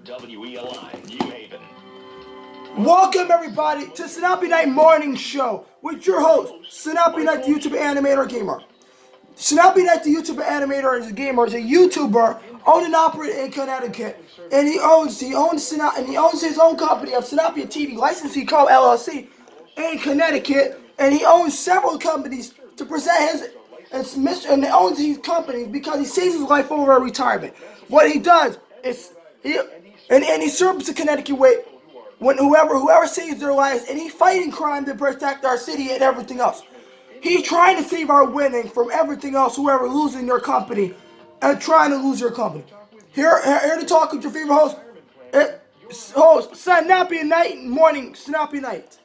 WELI, New Haven. Welcome everybody to Sinapi Night Morning Show with your host, Sinapi Night the YouTube Animator Gamer. Sinapi Night the YouTube Animator is a gamer, is a YouTuber, owned and operated in Connecticut, and he owns his own company of Sinapia TV Licensee Co. LLC in Connecticut, and he owns several companies to present and he owns these companies because he sees his life over retirement. What he does is he serves the Connecticut way. When whoever saves their lives, and he's fighting crime to protect our city and everything else. He's trying to save our winning from everything else, whoever losing their company and trying to lose your company. Here to talk with your favorite host, Sinapi Night Morning, Sinapi Night.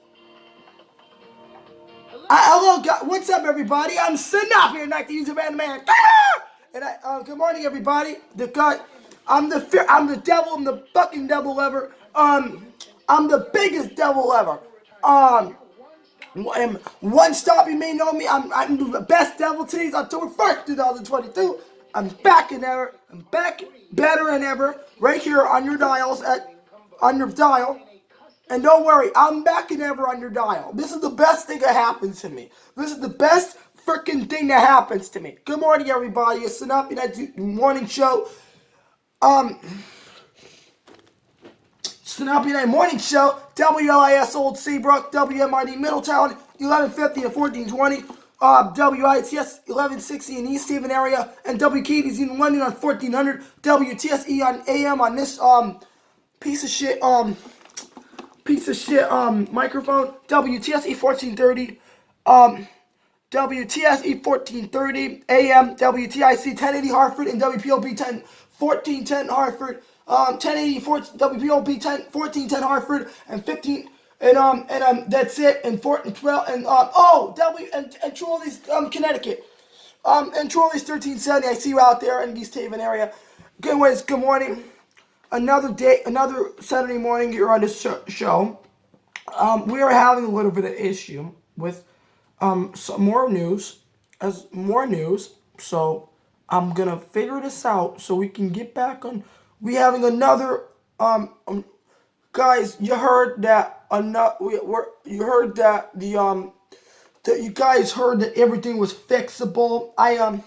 Hello, guys. What's up, everybody? I'm Sinapi Night, the YouTube Animator. And good morning, everybody. I'm the devil. I'm the fucking devil ever. I'm the biggest devil ever. One stop, you may know me. I'm the best devil today's October 1st, 2022. I'm back better than ever, right here on your dials on your dial. And don't worry, I'm back and ever on your dial. This is the best thing that happens to me. This is the best freaking thing that happens to me. Good morning, everybody. It's Sinapi Night Morning Show. Sinapi Night Morning Show, WLIS Old Seabrook, WMID Middletown, 1150 and 1420, WITS 1160 in East Haven area, and WKDZ in London on 1400, WTSE on AM on this piece of shit microphone, WTSE 1430, WTSE 1430 AM, WTIC 1080 Hartford, and WPOB 1410 Hartford. 1080 WPOB 1410 Hartford and 15 and that's it and 12 and and Trolley's Connecticut and Trolley's 1370. I see you out there in East Haven area. Good morning. Another day, another Saturday morning here on this show. We are having a little bit of issue with some more news. So I'm gonna figure this out so we can get back on. We having another guys. You heard that you heard that that you guys heard that everything was fixable. Have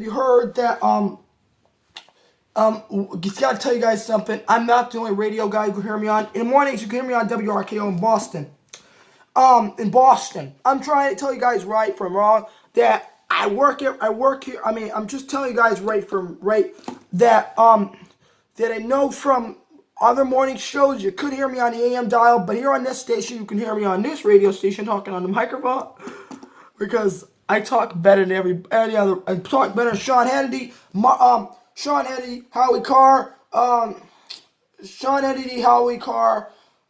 you heard that just gotta tell you guys something. I'm not the only radio guy you can hear me on. In the mornings you can hear me on WRKO in Boston. I'm trying to tell you guys right from wrong that I work here. I mean, I'm just telling you guys right from right that I know from other morning shows you could hear me on the AM dial, but here on this station you can hear me on this radio station talking on the microphone because I talk better than any other. I talk better than Sean Hannity, Howie Carr,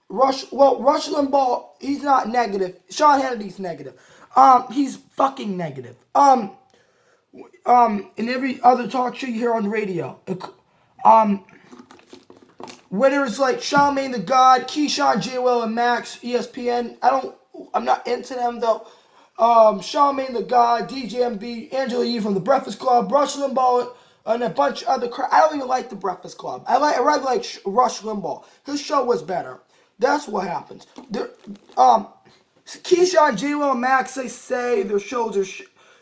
Rush Limbaugh. He's not negative. Sean Hannity's negative. He's fucking negative. In every other talk show you hear on the radio. Winners like Charlamagne the God, Keyshawn, J-Will, and Max, ESPN. I'm not into them though. Charlamagne the God, DJMB, Angela Yee from The Breakfast Club, Rush Limbaugh, and a bunch of other crap. I don't even like The Breakfast Club. I rather like Rush Limbaugh. His show was better. That's what happens. Keyshawn, J-Will, and Max, they say their shows are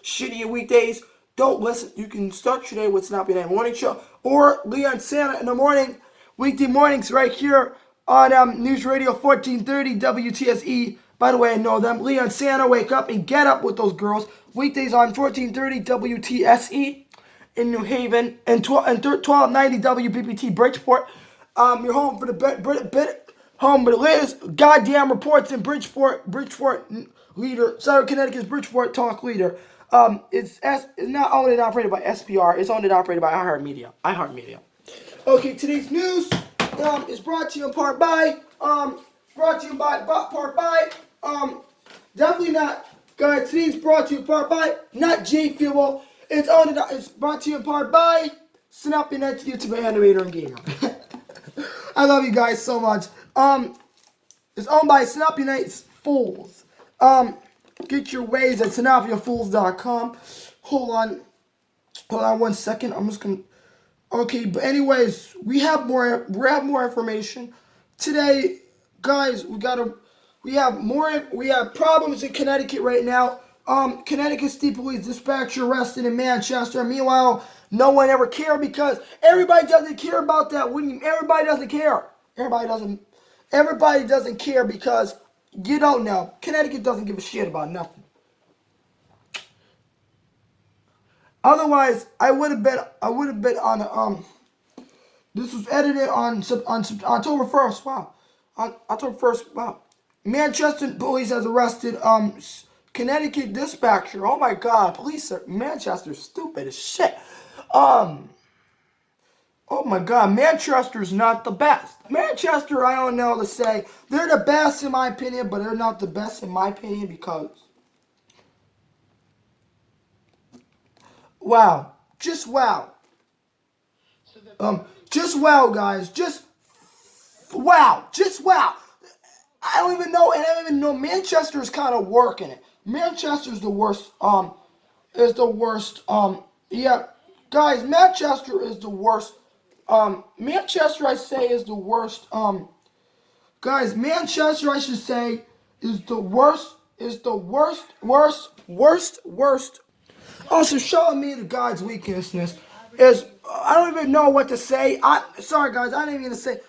shitty weekdays. Don't listen. You can start your day with Sinapi Night Morning Show or Leon Santa in the morning. Weekday mornings right here on News Radio 1430 WTSE. By the way, I know them. Leon Santa, wake up and get up with those girls. Weekdays on 1430 WTSE in New Haven and 1290 WPPT Bridgeport. You're home for the home but Liz goddamn reports in Bridgeport leader, Southern Connecticut's Bridgeport talk leader. It's not owned and operated by SPR. It's owned and operated by iHeartMedia. Okay, today's news is brought to you in part by definitely not, guys. Today's brought to you in part by not J Fuel. It's brought to you in part by Sinapi Night YouTube Animator and Gamer. I love you guys so much. It's owned by Sinapi Night's Fools. Get your ways at sinapiafools.com. Hold on 1 second. I'm just gonna Okay, but anyways, we have more information today, guys. We have problems in Connecticut right now. Connecticut State Police dispatcher arrested in Manchester. Meanwhile, no one ever cared because everybody doesn't care about that. Everybody doesn't care. Everybody doesn't care because you don't know. Connecticut doesn't give a shit about nothing. Otherwise, I would have been on This was edited on October 1st. Wow, on October 1st. Wow, Manchester police has arrested Connecticut dispatcher. Oh my God, police are Manchester's stupid as shit. Oh my God, Manchester's not the best. Manchester, I don't know to say. They're the best in my opinion, but they're not the best in my opinion because. Wow. Just wow. Just wow, guys. Just wow. Just wow. I don't even know, and I don't even know. Manchester's kind of working it. Manchester's the worst. Is the worst. Yeah, guys. Manchester is the worst. Manchester, I say, is the worst. Guys, Manchester, I should say, is the worst. Is the worst. Also, showing me the God's weakness is I don't even know what to say. Sorry, guys, I didn't even say.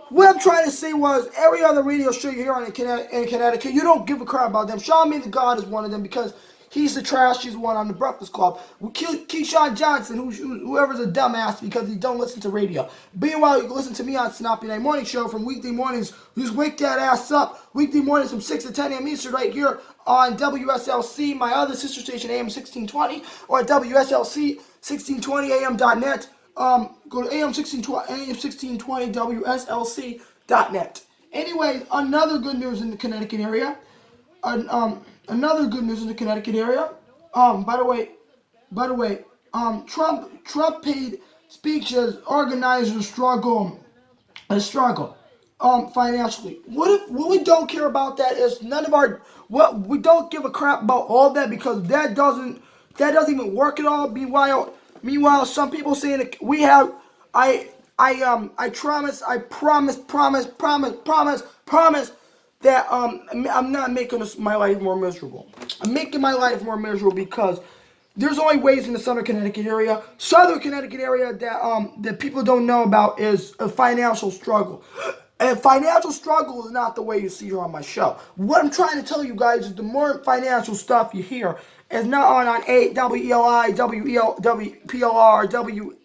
What I'm trying to say was every other radio show you hear in Connecticut, you don't give a crap about them. Sean Me the God is one of them because he's the trashiest one on the Breakfast Club. Keyshawn Johnson, whoever's a dumbass because he don't listen to radio. Meanwhile, you can listen to me on Snappy Night Morning Show from weekday mornings. Just wake that ass up. Weekday mornings from 6 to 10 a.m. Eastern right here on WSLC, my other sister station, AM 1620, or at WSLC 1620am.net. Go to AM 1620 WSLC.net. Anyways, another good news in the Connecticut area. Another good news in the Connecticut area. By the way, Trump paid speeches organizers struggle financially. What we don't care about that is we don't give a crap about all that because that doesn't even work at all. Meanwhile, some people saying that we have I promise that I'm not making my life more miserable. I'm making my life more miserable because there's only ways in the Southern Connecticut area that people don't know about is a financial struggle. And financial struggle is not the way you see here on my show. What I'm trying to tell you guys is the more financial stuff you hear is not on WELI, WPLR,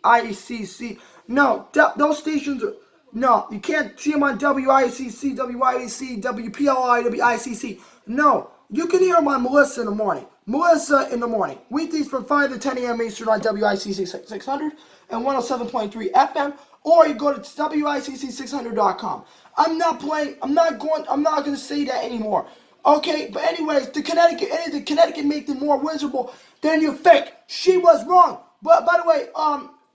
WICC. No, those stations are... No, you can't see them on WICC, WIBC, WPLI, WICC. No, you can hear them on Melissa in the morning. Weekdays from 5 to 10 a.m. Eastern on WICC 600 and 107.3 FM. Or you go to WICC600.com. I'm not going to say that anymore. Okay, but anyways, the Connecticut make them more miserable than you think. She was wrong. But by the way,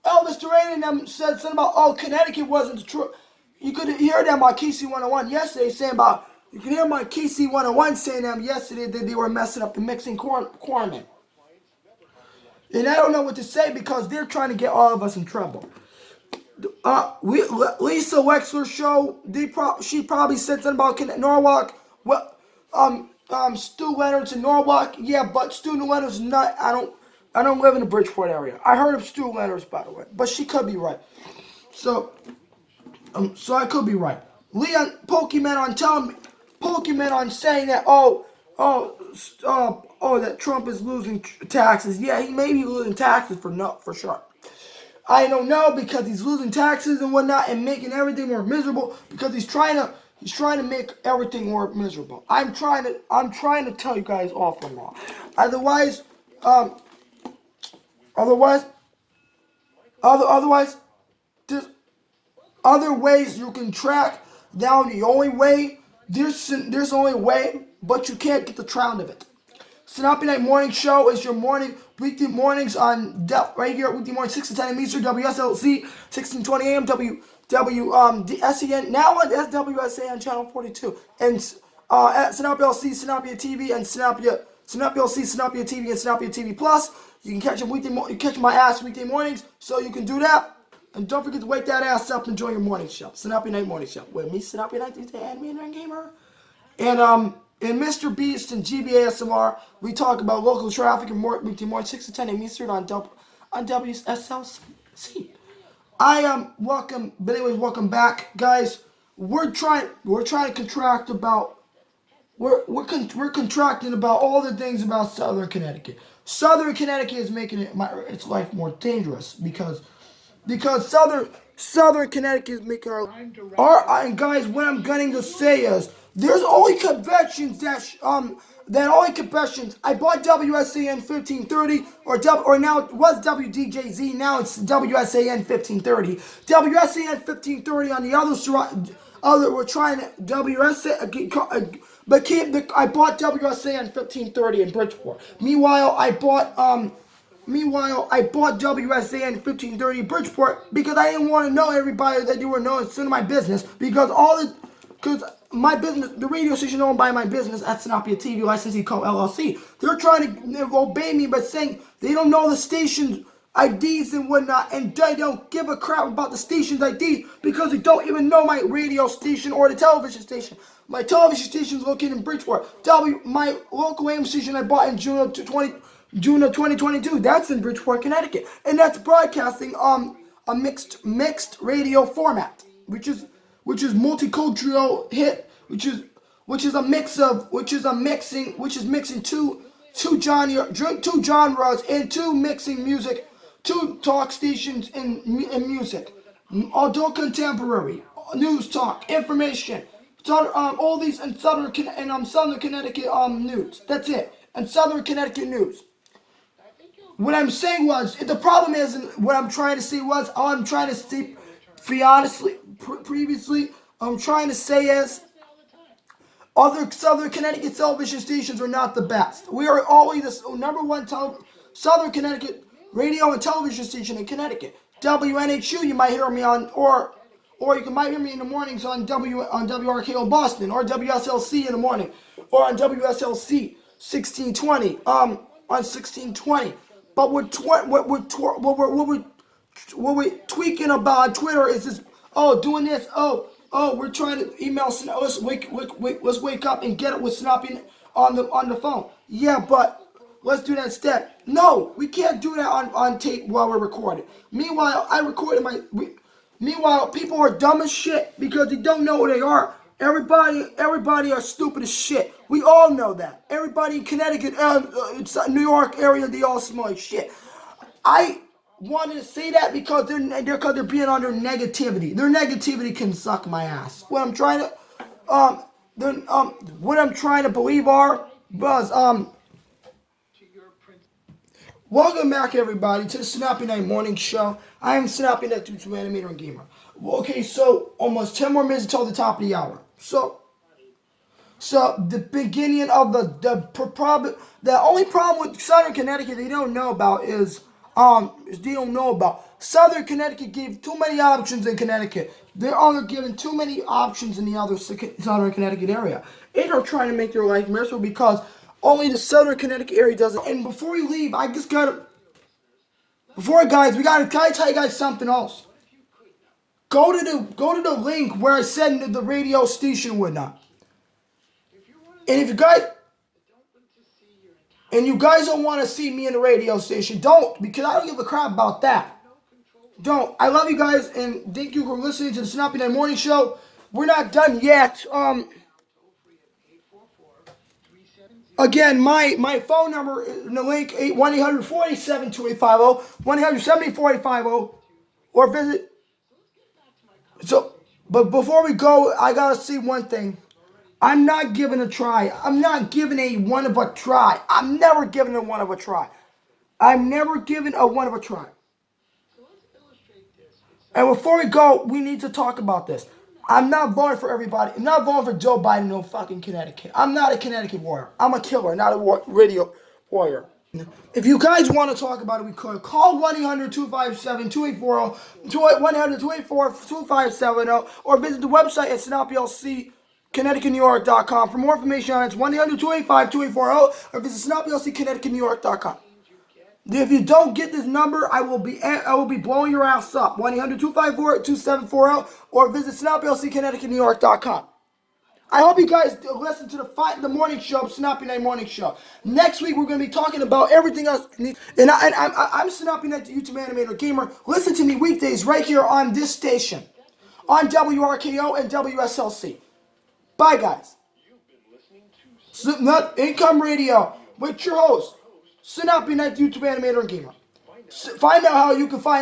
Elvis Duran and them said something about, Connecticut wasn't the truth. You could hear them on KC 101 yesterday saying about, you can hear them on KC 101 saying them yesterday that they were messing up the mixing cornman. And I don't know what to say because they're trying to get all of us in trouble. Lisa Wexler's show, she probably said something about Norwalk. Well, Stu Leonard's in Norwalk. Yeah, but Stu Leonard's not. I don't live in the Bridgeport area. I heard of Stu Leonard's, by the way, but she could be right. So I could be right. Leon Pokemon on saying that that Trump is losing taxes. Yeah, he may be losing taxes for sure. I don't know because he's losing taxes and whatnot and making everything more miserable because he's trying to make everything more miserable. I'm trying to tell you guys all from wrong. Otherwise, there's other ways you can track down the only way. There's only way, but you can't get the trend of it. Snappy Night Morning Show is your weekday mornings on right here, weekday morning 6 to 10 a.m. Eastern, WSLC 1620 AM, SEN, now on SWSA on channel 42, and at Sinapia LC, Sinapia TV, and Sinapia LC, Sinapia TV, and Sinapia TV Plus. You can catch my ass weekday mornings, so you can do that. And don't forget to wake that ass up and enjoy your morning show. Sinapi Night Morning Show. With me, Sinapi Night, the animator and gamer. And in Mr. Beast and GBASMR, we talk about local traffic and more weekday morning 6 to 10 a.m. Eastern on WSLC. Welcome back, guys. We're trying to contract about we're contracting about all the things about Southern Connecticut. Southern Connecticut is making its life more dangerous because Southern Connecticut is making our and guys, what I'm going to say is there's only conventions that only conventions. I bought WSAN 1530 or now it was WDJZ, now it's WSAN 1530. WSAN 1530 on the other we're trying to WSAN I bought WSAN 1530 in Bridgeport. Meanwhile, I bought WSAN 1530 Bridgeport because I didn't want to know everybody that you were knowing it's my business because my business, the radio station owned by my business at Sinopia TV Licensee Co. LLC. They're trying to obey me by saying they don't know the station's IDs and whatnot, and they don't give a crap about the station's ID because they don't even know my radio station or the television station. My television station is located in Bridgeport. My local AM station I bought in June of 2022. That's in Bridgeport, Connecticut, and that's broadcasting a mixed radio format, which is multicultural hit, which is mixing two genres and two mixing music, two talk stations in music, adult contemporary, news talk, information, all these in Southern Connecticut news. That's it, and Southern Connecticut news. What I'm saying was, the problem is, what I'm trying to say was, all I'm trying to say, previously, I'm trying to say is, other Southern Connecticut television stations are not the best. We are always the number one Southern Connecticut radio and television station in Connecticut. WNHU, you might hear me on, or you might hear me in the mornings on WRKO Boston, or WSLC in the morning, or on WSLC 1620, on 1620. But what we're tweaking about on Twitter is this. Doing this. We're trying to email. Let's wake up and get it with Sinapi on the phone. Yeah, but let's do that instead. No, we can't do that on tape while we're recording. Meanwhile, Meanwhile, people are dumb as shit because they don't know who they are. Everybody are stupid as shit. We all know that. Everybody in Connecticut, New York area, they all smell like shit. I wanted to say that because they're being under negativity. Their negativity can suck my ass. What I'm trying to believe was welcome back, everybody, to the Sinapi Night Morning Show. I am Sinapi Night YouTube animator and gamer. Okay, so almost 10 more minutes until the top of the hour. So the beginning of the only problem with Southern Connecticut they don't know about is Southern Connecticut gave too many options in Connecticut. They're only given too many options in the other Southern Connecticut area. They are trying to make their life miserable because only the Southern Connecticut area does it. And before we leave, I gotta tell you guys something else. Go to the link where I said the radio station would not. And if you guys don't want to see me in the radio station, don't, because I don't give a crap about that. Don't. I love you guys, and thank you for listening to the Sinapi Night Morning Show. We're not done yet. Again, my phone number in the link, 1-800-47-2850, 1-800-70-4850, or visit. But before we go, I gotta say one thing. I'm not giving a try. I'm not giving a one of a try. I'm never giving a one of a try. I'm never giving a one of a try. And before we go, we need to talk about this. I'm not voting for everybody. I'm not voting for Joe Biden, no fucking Connecticut. I'm not a Connecticut warrior. I'm a killer, not a radio warrior. If you guys want to talk about it, we could. Call 1-800-257-2840, 1-800-284-2570, or visit the website at SinapiLC.ConnecticutNewYork.com. For more information on it, it's 1-800-285-2840, or visit SinapiLC.ConnecticutNewYork.com. If you don't get this number, I will be blowing your ass up. 1-800-254-2740 or visit SnappyLC Connecticut, New York.com. I hope you guys listen to the morning show, Snappy Night Morning Show. Next week, we're going to be talking about everything else. And I'm Snappy Night, the YouTube Animator Gamer. Listen to me weekdays right here on this station, on WRKO and WSLC. Bye, guys. Slipknot Income Radio with your host, Snappy Night, the YouTube Animator and Gamer. Find out how you can find